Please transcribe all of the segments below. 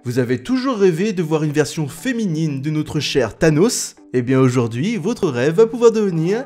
Vous avez toujours rêvé de voir une version féminine de notre cher Thanos? Eh bien aujourd'hui, votre rêve va pouvoir devenir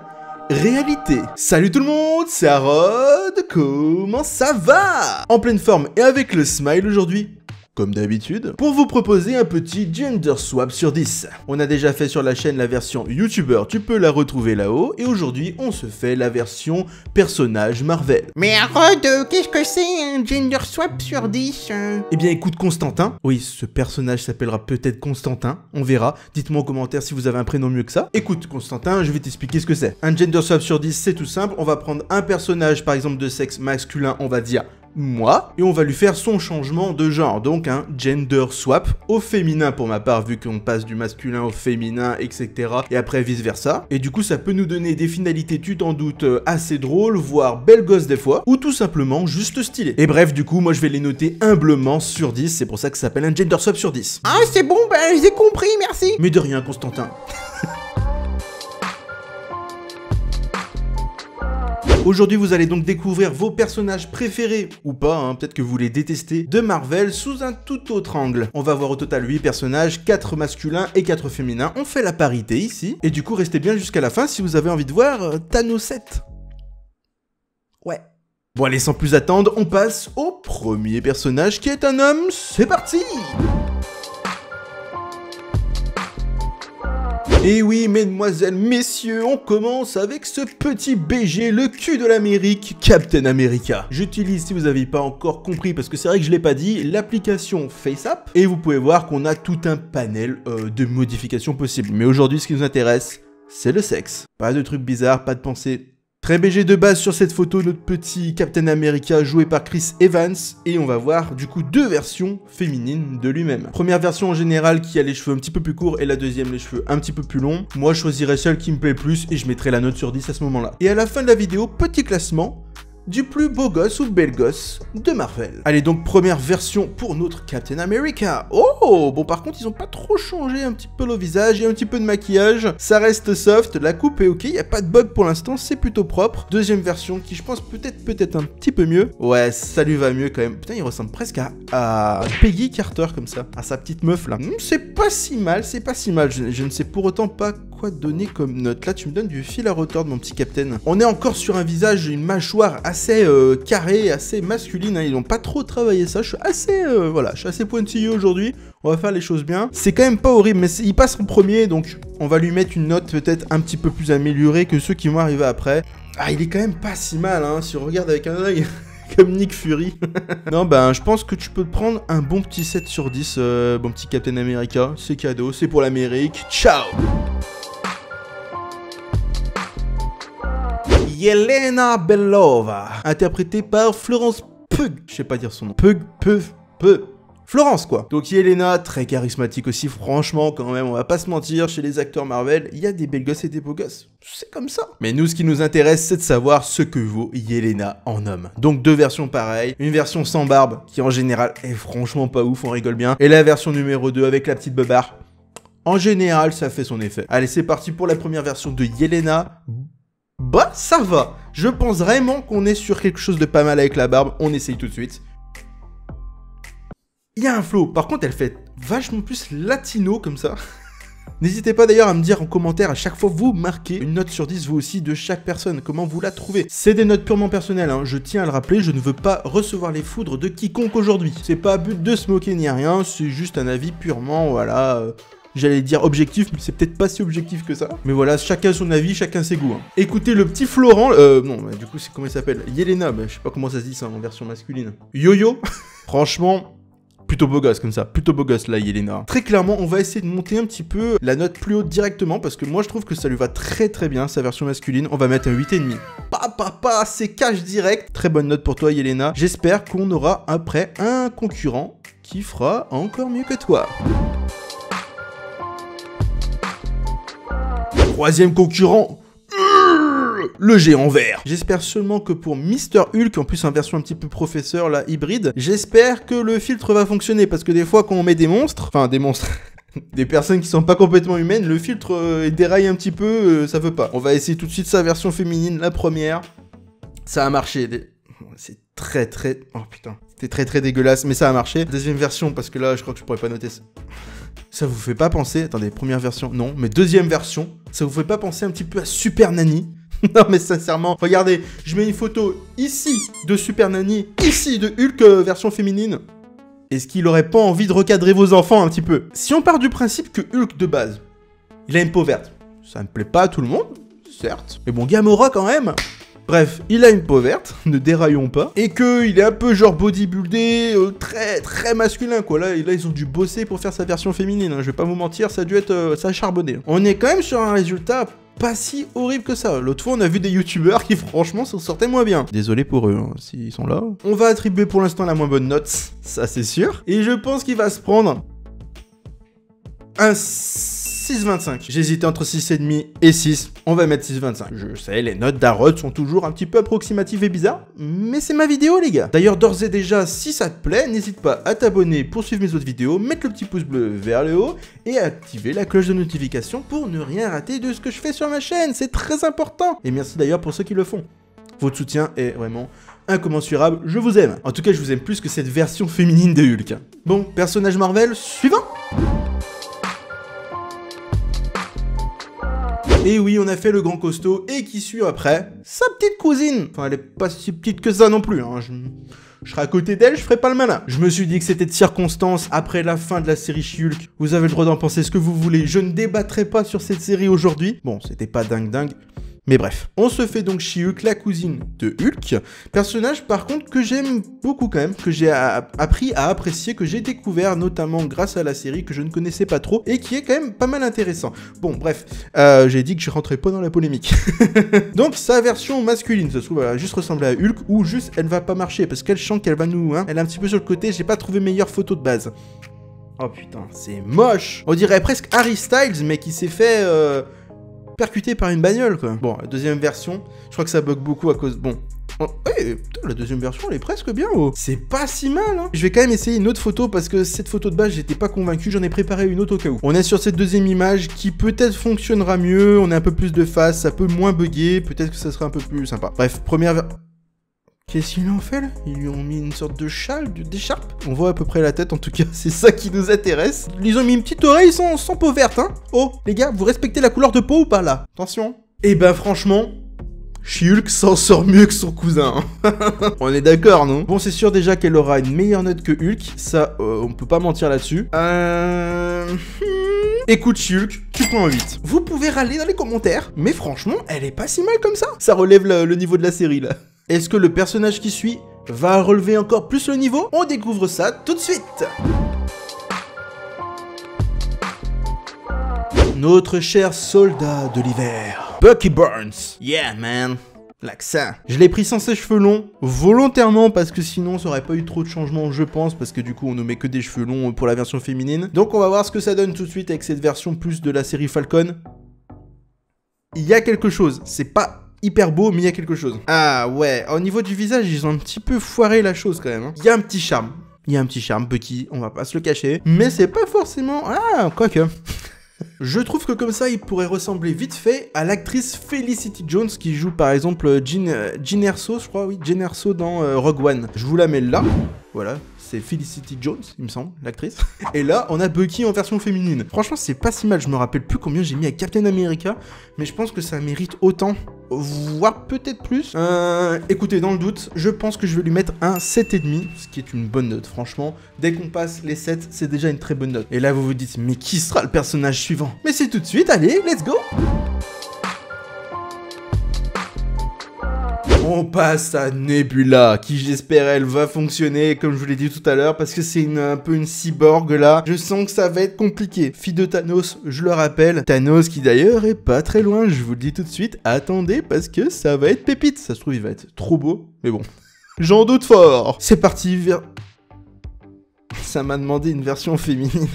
réalité. Salut tout le monde, c'est Harold, comment ça va? En pleine forme et avec le smile aujourd'hui, comme d'habitude, pour vous proposer un petit gender swap sur 10. On a déjà fait sur la chaîne la version YouTuber, tu peux la retrouver là-haut, et aujourd'hui on se fait la version personnage Marvel. Mais Harold, qu'est-ce que c'est un gender swap sur 10 Eh bien écoute Constantin, oui ce personnage s'appellera peut-être Constantin, on verra, dites-moi en commentaire si vous avez un prénom mieux que ça. Écoute Constantin, je vais t'expliquer ce que c'est. Un gender swap sur 10 c'est tout simple, on va prendre un personnage par exemple de sexe masculin, on va dire moi, et on va lui faire son changement de genre, donc un gender swap au féminin pour ma part, vu qu'on passe du masculin au féminin, etc. et après vice versa, et du coup ça peut nous donner des finalités, tu t'en doutes, assez drôles, voire belles gosses des fois, ou tout simplement juste stylées. Et bref, du coup, moi je vais les noter humblement sur 10, c'est pour ça que ça s'appelle un gender swap sur 10. Ah c'est bon, ben j'ai compris, merci. Mais de rien Constantin. Aujourd'hui, vous allez donc découvrir vos personnages préférés, ou pas, hein, peut-être que vous les détestez, de Marvel sous un tout autre angle. On va voir au total 8 personnages, 4 masculins et 4 féminins. On fait la parité ici, et du coup, restez bien jusqu'à la fin si vous avez envie de voir Thanos 7. Ouais. Bon allez, sans plus attendre, on passe au premier personnage qui est un homme, c'est parti! Et oui, mesdemoiselles, messieurs, on commence avec ce petit BG, le cul de l'Amérique, Captain America. J'utilise, si vous n'avez pas encore compris, parce que c'est vrai que je l'ai pas dit, l'application FaceApp, et vous pouvez voir qu'on a tout un panel de modifications possibles. Mais aujourd'hui, ce qui nous intéresse, c'est le sexe. Pas de trucs bizarres, pas de pensée. Très BG de base sur cette photo, notre petit Captain America joué par Chris Evans, et on va voir du coup deux versions féminines de lui-même. Première version en général qui a les cheveux un petit peu plus courts et la deuxième les cheveux un petit peu plus longs. Moi je choisirais celle qui me plaît plus et je mettrai la note sur 10 à ce moment-là. Et à la fin de la vidéo, petit classement du plus beau gosse ou belle gosse de Marvel. Allez donc première version pour notre Captain America. Oh bon par contre ils ont pas trop changé un petit peu le visage et un petit peu de maquillage. Ça reste soft, la coupe est ok, y a pas de bug pour l'instant, c'est plutôt propre. Deuxième version qui je pense peut-être un petit peu mieux. Ouais ça lui va mieux quand même. Putain il ressemble presque à Peggy Carter comme ça, à sa petite meuf là. C'est pas si mal, c'est pas si mal. Je ne sais pour autant pas quoi donner comme note. Là tu me donnes du fil à retordre mon petit Captain. On est encore sur un visage, une mâchoire assez carrée, assez masculine, hein. Ils n'ont pas trop travaillé ça, je suis assez voilà, je suis assez pointilleux aujourd'hui. On va faire les choses bien. C'est quand même pas horrible, mais il passe en premier, donc on va lui mettre une note peut-être un petit peu plus améliorée que ceux qui vont arriver après. Ah il est quand même pas si mal, hein, si on regarde avec un œil comme Nick Fury. Non ben je pense que tu peux te prendre un bon petit 7 sur 10, bon petit Captain America, c'est cadeau, c'est pour l'Amérique, ciao. Yelena Belova, interprétée par Florence Pugh. Je sais pas dire son nom. Pugh. Florence quoi. Donc Yelena, très charismatique aussi, franchement quand même, on va pas se mentir, chez les acteurs Marvel, il y a des belles gosses et des beaux gosses. C'est comme ça. Mais nous, ce qui nous intéresse, c'est de savoir ce que vaut Yelena en homme. Donc deux versions pareilles, une version sans barbe, qui en général est franchement pas ouf, on rigole bien, et la version numéro 2 avec la petite beubare. En général, ça fait son effet. Allez, c'est parti pour la première version de Yelena. Bah, ça va. Je pense vraiment qu'on est sur quelque chose de pas mal avec la barbe. On essaye tout de suite. Il y a un flow. Par contre, elle fait vachement plus latino comme ça. N'hésitez pas d'ailleurs à me dire en commentaire à chaque fois vous marquez une note sur 10 vous aussi de chaque personne. Comment vous la trouvez? C'est des notes purement personnelles, hein. Je tiens à le rappeler, je ne veux pas recevoir les foudres de quiconque aujourd'hui. C'est pas but de se moquer ni rien, c'est juste un avis purement, voilà... J'allais dire objectif, mais c'est peut-être pas si objectif que ça. Mais voilà, chacun son avis, chacun ses goûts. Hein. Écoutez le petit Florent, non, bah, du coup, c'est comment il s'appelle? Yelena, bah, je sais pas comment ça se dit ça en version masculine. Yo-yo. Franchement, plutôt beau gosse comme ça, plutôt beau gosse là, Yelena. Très clairement, on va essayer de monter un petit peu la note plus haute directement, parce que moi, je trouve que ça lui va très très bien, sa version masculine. On va mettre un 8,5. C'est cash direct. Très bonne note pour toi, Yelena. J'espère qu'on aura après un concurrent qui fera encore mieux que toi. Troisième concurrent, le géant vert. J'espère seulement que pour Mr. Hulk, en plus en version un petit peu professeur, là, hybride, j'espère que le filtre va fonctionner, parce que des fois quand on met des monstres, des personnes qui sont pas complètement humaines, le filtre déraille un petit peu, ça veut pas. On va essayer tout de suite sa version féminine, la première. Ça a marché. C'est très... Oh putain. C'était très dégueulasse, mais ça a marché. Deuxième version, parce que là, je crois que je pourrais pas noter ça. Ça vous fait pas penser... Attendez, première version, non. Mais deuxième version, ça vous fait pas penser un petit peu à Super Nanny? Non mais sincèrement, regardez, je mets une photo ici de Super Nanny, ici de Hulk version féminine. Est-ce qu'il aurait pas envie de recadrer vos enfants un petit peu? Si on part du principe que Hulk de base, il a une peau verte, ça ne plaît pas à tout le monde, certes. Mais bon, Gamora quand même. Bref, il a une peau verte, ne déraillons pas. Et qu'il est un peu genre bodybuildé, très masculin quoi. Là, ils ont dû bosser pour faire sa version féminine, hein. Je vais pas vous mentir, ça a dû être... ça a charbonné. On est quand même sur un résultat pas si horrible que ça. L'autre fois, on a vu des youtubeurs qui franchement s'en sortaient moins bien. Désolé pour eux, hein, s'ils sont là. On va attribuer pour l'instant la moins bonne note, ça c'est sûr. Et je pense qu'il va se prendre un 6,25. J'hésitais entre 6,5 et 6. On va mettre 6,25. Je sais, les notes d'Arod sont toujours un petit peu approximatives et bizarres, mais c'est ma vidéo, les gars. D'ailleurs, d'ores et déjà, si ça te plaît, n'hésite pas à t'abonner pour suivre mes autres vidéos, mettre le petit pouce bleu vers le haut et activer la cloche de notification pour ne rien rater de ce que je fais sur ma chaîne. C'est très important. Et merci d'ailleurs pour ceux qui le font. Votre soutien est vraiment incommensurable. Je vous aime. En tout cas, je vous aime plus que cette version féminine de Hulk. Bon, personnage Marvel suivant. Et oui, on a fait le grand costaud, et qui suit après sa petite cousine. Enfin, elle est pas si petite que ça non plus, hein. Je serai à côté d'elle, je ferai pas le malin. Je me suis dit que c'était de circonstance après la fin de la série She-Hulk. Vous avez le droit d'en penser ce que vous voulez. Je ne débattrai pas sur cette série aujourd'hui. Bon, c'était pas dingue. Mais bref, on se fait donc She-Hulk, la cousine de Hulk. Personnage par contre que j'aime beaucoup quand même, que j'ai appris à apprécier, que j'ai découvert notamment grâce à la série que je ne connaissais pas trop et qui est quand même pas mal intéressant. Bon bref, j'ai dit que je rentrais pas dans la polémique. Donc sa version masculine, ça se trouve elle va juste ressembler à Hulk ou juste elle va pas marcher parce qu'elle chante qu'elle va nous... Hein, elle est un petit peu sur le côté, j'ai pas trouvé meilleure photo de base. Oh putain, c'est moche. On dirait presque Harry Styles mais qui s'est fait... percuté par une bagnole quoi. Bon, la deuxième version, je crois que ça bug beaucoup à cause... Bon, hey, putain, la deuxième version elle est presque bien oh. C'est pas si mal hein. Je vais quand même essayer une autre photo parce que cette photo de base j'étais pas convaincu, j'en ai préparé une autre au cas où. On est sur cette deuxième image qui peut-être fonctionnera mieux, on a un peu plus de face, ça peut moins bugger, peut-être que ça sera un peu plus sympa. Bref, première... Qu'est-ce qu'ils ont fait là? Ils lui ont mis une sorte de châle, d'écharpe. On voit à peu près la tête, en tout cas, c'est ça qui nous intéresse. Ils ont mis une petite oreille sans peau verte, hein. Oh, les gars, vous respectez la couleur de peau ou pas là? Attention. Eh ben franchement, She-Hulk s'en sort mieux que son cousin. On est d'accord, non? Bon, c'est sûr déjà qu'elle aura une meilleure note que Hulk. Ça, on peut pas mentir là-dessus. Écoute She-Hulk, tu prends un 8. Vous pouvez râler dans les commentaires, mais franchement, elle est pas si mal comme ça. Ça relève le niveau de la série, là. Est-ce que le personnage qui suit va relever encore plus le niveau? On découvre ça tout de suite. Notre cher soldat de l'hiver, Bucky Barnes. Yeah, man. L'accent. Je l'ai pris sans ses cheveux longs, volontairement, parce que sinon ça aurait pas eu trop de changements, je pense, parce que du coup on ne met que des cheveux longs pour la version féminine. Donc on va voir ce que ça donne tout de suite avec cette version plus de la série Falcon. Il y a quelque chose, c'est pas... hyper beau, mais il y a quelque chose. Ah ouais, au niveau du visage, ils ont un petit peu foiré la chose quand même. Hein. Il y a un petit charme. Il y a un petit charme, Bucky, on va pas se le cacher. Mais c'est pas forcément... Ah, quoique. Je trouve que comme ça, il pourrait ressembler vite fait à l'actrice Felicity Jones qui joue par exemple Jyn Erso, je crois, oui, Jyn Erso dans Rogue One. Je vous la mets là. Voilà, c'est Felicity Jones, il me semble, l'actrice. Et là, on a Bucky en version féminine. Franchement, c'est pas si mal, je me rappelle plus combien j'ai mis à Captain America, mais je pense que ça mérite autant, voire peut-être plus. Écoutez, dans le doute, je pense que je vais lui mettre un 7,5, ce qui est une bonne note, franchement. Dès qu'on passe les 7, c'est déjà une très bonne note. Et là, vous vous dites, mais qui sera le personnage suivant? Mais c'est tout de suite, allez, let's go! On passe à Nebula, qui j'espère elle va fonctionner, comme je vous l'ai dit tout à l'heure, parce que c'est un peu une cyborg là. Je sens que ça va être compliqué. Fille de Thanos, je le rappelle. Thanos qui d'ailleurs est pas très loin, je vous le dis tout de suite. Attendez, parce que ça va être pépite. Ça se trouve, il va être trop beau, mais bon. J'en doute fort. C'est parti vers... Ça m'a demandé une version féminine.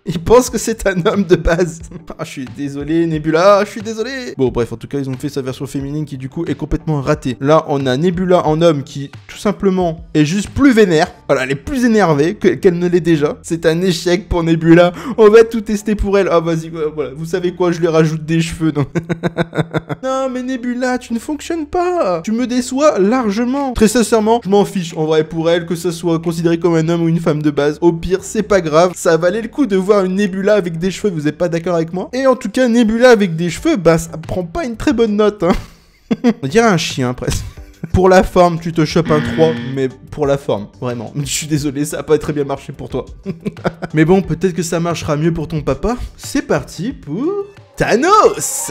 Il pense que c'est un homme de base. Ah, je suis désolé, Nebula, je suis désolé. Bon, bref, en tout cas, ils ont fait sa version féminine qui, du coup, est complètement ratée. Là, on a Nebula en homme qui, tout simplement, est juste plus vénère. Voilà, elle est plus énervée qu'elle ne l'est déjà. C'est un échec pour Nebula. On va tout tester pour elle. Ah, vas-y, voilà. Vous savez quoi, je lui rajoute des cheveux. Non, non mais Nebula, tu ne fonctionnes pas. Tu me déçois largement. Très sincèrement, je m'en fiche, en vrai, pour elle, que ce soit considéré comme un homme ou une femme de base. Au pire, c'est pas grave. Ça valait le coup de voir une Nebula avec des cheveux. Vous êtes pas d'accord avec moi? Et en tout cas, Nebula avec des cheveux, bah, ça prend pas une très bonne note, hein. On dirait un chien, presque. Pour la forme, tu te chopes un 3, mais pour la forme, vraiment. Je suis désolé, ça a pas très bien marché pour toi. Mais bon, peut-être que ça marchera mieux pour ton papa. C'est parti pour Thanos.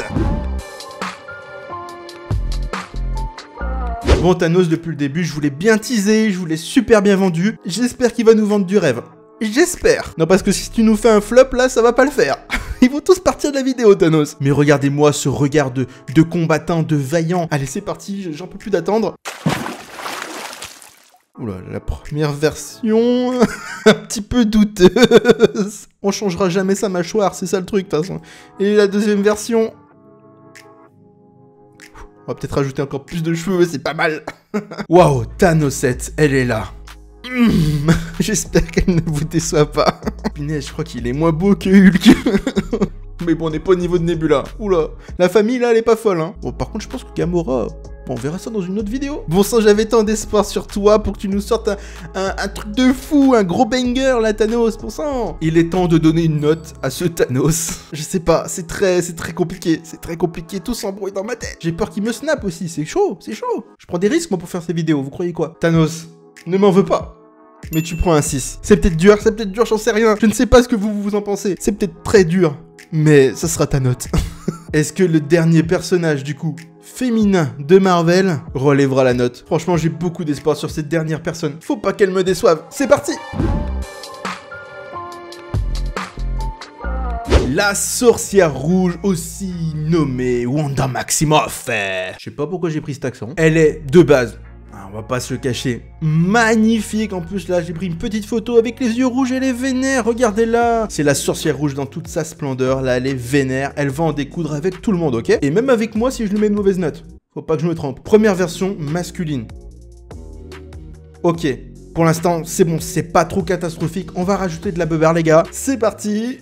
Bon, Thanos, depuis le début, je vous l'ai bien teasé, je vous l'ai super bien vendu. J'espère qu'il va nous vendre du rêve. J'espère. Non, parce que si tu nous fais un flop, là, ça va pas le faire. Ils vont tous partir de la vidéo, Thanos. Mais regardez-moi ce regard de combattant, de vaillant. Allez, c'est parti, j'en peux plus d'attendre. Oula, la première version... un petit peu douteuse. On changera jamais sa mâchoire, c'est ça le truc, de toute façon. Et la deuxième version... on va peut-être rajouter encore plus de cheveux, c'est pas mal. Waouh, Thanosette, elle est là. J'espère qu'elle ne vous déçoit pas. Punaise, je crois qu'il est moins beau que Hulk. Mais bon, on n'est pas au niveau de Nebula. Oula, la famille là, elle est pas folle, hein. Bon, par contre, je pense que Gamora... bon, on verra ça dans une autre vidéo. Bon sang, j'avais tant d'espoir sur toi pour que tu nous sortes un truc de fou, un gros banger là, Thanos, pour ça. Il est temps de donner une note à ce Thanos. Je sais pas, c'est très compliqué. C'est très compliqué, tout s'embrouille dans ma tête. J'ai peur qu'il me snap aussi, c'est chaud, c'est chaud. Je prends des risques moi pour faire ces vidéos, vous croyez quoi? Thanos, ne m'en veux pas. Mais tu prends un 6. C'est peut-être dur, j'en sais rien. Je ne sais pas ce que vous en pensez. C'est peut-être très dur, mais ça sera ta note. Est-ce que le dernier personnage, du coup, féminin de Marvel, relèvera la note? Franchement, j'ai beaucoup d'espoir sur cette dernière personne. Faut pas qu'elle me déçoive. C'est parti! La sorcière rouge, aussi nommée Wanda Maximoff. Je sais pas pourquoi j'ai pris cet accent. Elle est de base... on va pas se le cacher, magnifique. En plus là j'ai pris une petite photo avec les yeux rouges, elle est vénère, regardez-la. C'est la sorcière rouge dans toute sa splendeur, là elle est vénère, elle va en découdre avec tout le monde, ok? Et même avec moi si je lui mets une mauvaise note, faut pas que je me trompe. Première version masculine. Ok, pour l'instant c'est bon, c'est pas trop catastrophique, on va rajouter de la beurre les gars, c'est parti.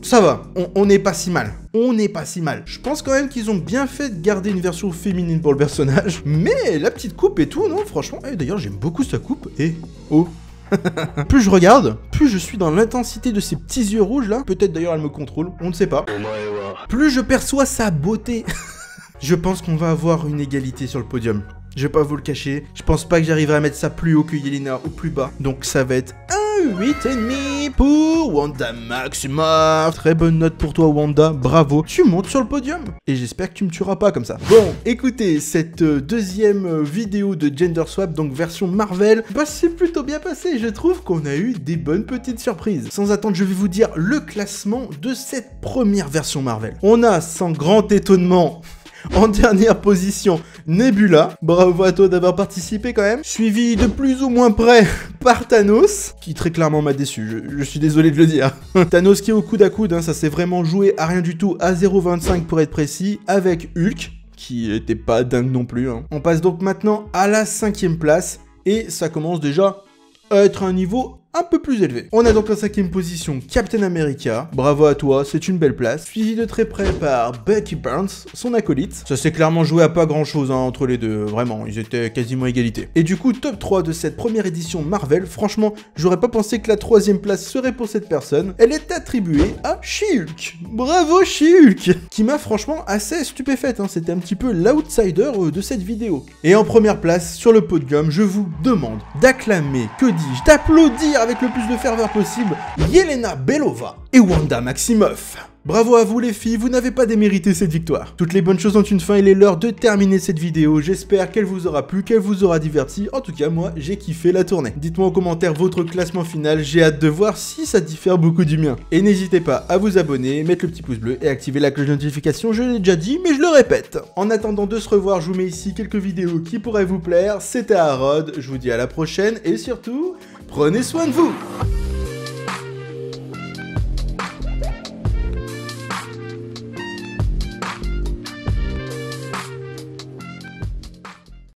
Ça va, on n'est pas si mal. On n'est pas si mal. Je pense quand même qu'ils ont bien fait de garder une version féminine pour le personnage. Mais la petite coupe et tout, non, franchement. D'ailleurs, j'aime beaucoup sa coupe. Et oh. Plus je regarde, plus je suis dans l'intensité de ces petits yeux rouges là. Peut-être d'ailleurs elle me contrôle, on ne sait pas. Plus je perçois sa beauté. Je pense qu'on va avoir une égalité sur le podium. Je vais pas vous le cacher. Je pense pas que j'arriverai à mettre ça plus haut que Yelena ou plus bas. Donc ça va être 8,5 pour Wanda Maximoff. Très bonne note pour toi Wanda, bravo. Tu montes sur le podium. Et j'espère que tu me tueras pas comme ça. Bon, écoutez, cette deuxième vidéo de Gender Swap, donc version Marvel, bah c'est plutôt bien passé. Je trouve qu'on a eu des bonnes petites surprises. Sans attendre, je vais vous dire le classement de cette première version Marvel. On a, sans grand étonnement... en dernière position, Nebula. Bravo à toi d'avoir participé quand même. Suivi de plus ou moins près par Thanos, qui très clairement m'a déçu, je suis désolé de le dire. Thanos qui est au coude à coude, hein, ça s'est vraiment joué à rien du tout, à 0,25 pour être précis, avec Hulk, qui était pas dingue non plus. Hein. On passe donc maintenant à la 5e place, et ça commence déjà à être un niveau un peu plus élevé. On a donc la 5e position, Captain America. Bravo à toi, c'est une belle place. Suivi de très près par Bucky Barnes, son acolyte. Ça s'est clairement joué à pas grand chose hein, entre les deux, vraiment, ils étaient quasiment à égalité. Et du coup, top 3 de cette première édition Marvel, franchement, j'aurais pas pensé que la 3e place serait pour cette personne. Elle est attribuée à She-Hulk. Bravo She-Hulk, qui m'a franchement assez stupéfaite, hein. C'était un petit peu l'outsider de cette vidéo. Et en première place, sur le podium, je vous demande d'acclamer, que dis-je, d'applaudir avec le plus de ferveur possible, Yelena Belova et Wanda Maximoff. Bravo à vous les filles, vous n'avez pas démérité cette victoire. Toutes les bonnes choses ont une fin, il est l'heure de terminer cette vidéo. J'espère qu'elle vous aura plu, qu'elle vous aura diverti. En tout cas, moi, j'ai kiffé la tournée. Dites-moi en commentaire votre classement final, j'ai hâte de voir si ça diffère beaucoup du mien. Et n'hésitez pas à vous abonner, mettre le petit pouce bleu et activer la cloche de notification, je l'ai déjà dit, mais je le répète. En attendant de se revoir, je vous mets ici quelques vidéos qui pourraient vous plaire. C'était Harold, je vous dis à la prochaine et surtout, prenez soin de vous.